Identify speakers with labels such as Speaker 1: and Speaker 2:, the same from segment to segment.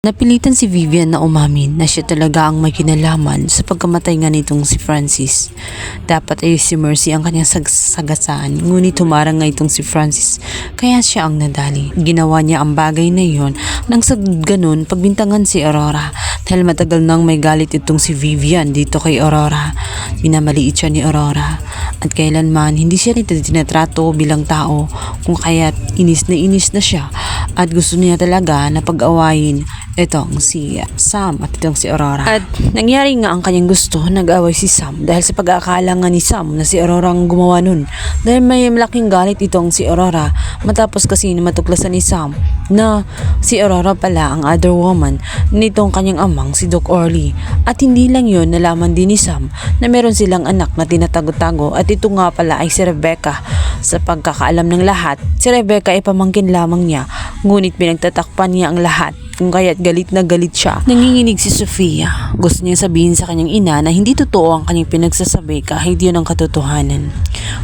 Speaker 1: Napilitan si Vivian na umamin na siya talaga ang may kinalaman sa pagkamatay nga nitong si Francis. Dapat ay si Mercy ang kanyang sagasaan, ngunit humarang nga itong si Francis kaya siya ang nadali. Ginawa niya ang bagay na iyon nang sa ganun pagbintangan si Aurora dahil matagal nang may galit itong si Vivian dito kay Aurora. Minamaliit siya ni Aurora at kailanman hindi siya nito tinatrato bilang tao kung kaya't inis na siya at gusto niya talaga na pag-awayin itong si Sam at itong si Aurora. At nangyari nga ang kanyang gusto, nag-away si Sam dahil sa pag-aakala nga ni Sam na si Aurora ang gumawa nun. Dahil may malaking galit itong si Aurora matapos kasi matuklasan ni Sam na si Aurora pala ang other woman nitong kanyang amang si Doc Orly. At hindi lang yun, nalaman din ni Sam na meron silang anak na tinatago-tago at ito nga pala ay si Rebecca. Sa pagkakaalam ng lahat, si Rebecca ay pamangkin lamang niya, ngunit pinagtatakpan niya ang lahat kung kaya't galit na galit siya. Nanginginig si Sofia. Gusto niya sabihin sa kanyang ina na hindi totoo ang kanyang pinagsasabi kahit yun ang katotohanan.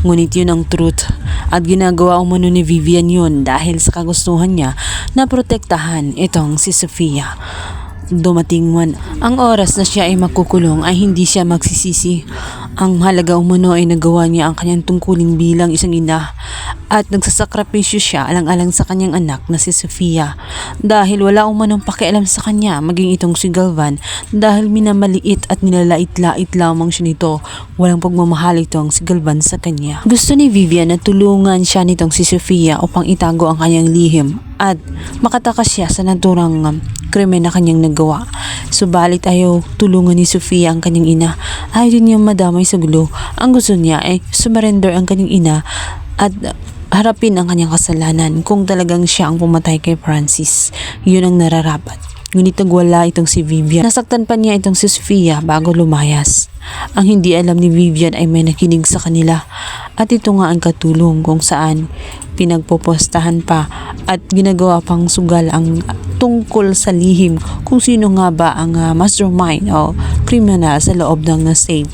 Speaker 1: Ngunit yun ang truth at ginagawa umano ni Vivian yun dahil sa kagustuhan niya na protektahan itong si Sofia. Dumating man ang oras na siya ay makukulong ay hindi siya magsisisi. Ang halaga umano ay nagawa niya ang kanyang tungkulin bilang isang ina at nagsasakripisyo siya alang-alang sa kanyang anak na si Sofia dahil wala umanong pakialam sa kanya maging itong si Galvan dahil minamaliit at nilalait-lait lamang siya nito. Walang pagmamahal itong si Galvan sa kanya. Gusto ni Vivian na tulungan siya nitong si Sofia upang itago ang kanyang lihim at makatakas siya sa naturang krimen na kanyang nagawa. Subalit ayaw tulungan ni Sofia ang kanyang ina. Ayaw din niyang madamay sa gulo. Ang gusto niya ay surrender ang kanyang ina at harapin ang kanyang kasalanan kung talagang siya ang pumatay kay Francis. Yun ang nararapat. Ngunit nagwala itong si Vivian. Nasaktan pa niya itong si Sofia bago lumayas. Ang hindi alam ni Vivian ay may nakinig sa kanila at ito nga ang katulong kung saan pinagpopostahan pa at ginagawa pang sugal ang tungkol sa lihim kung sino nga ba ang mastermind o criminal sa loob ng state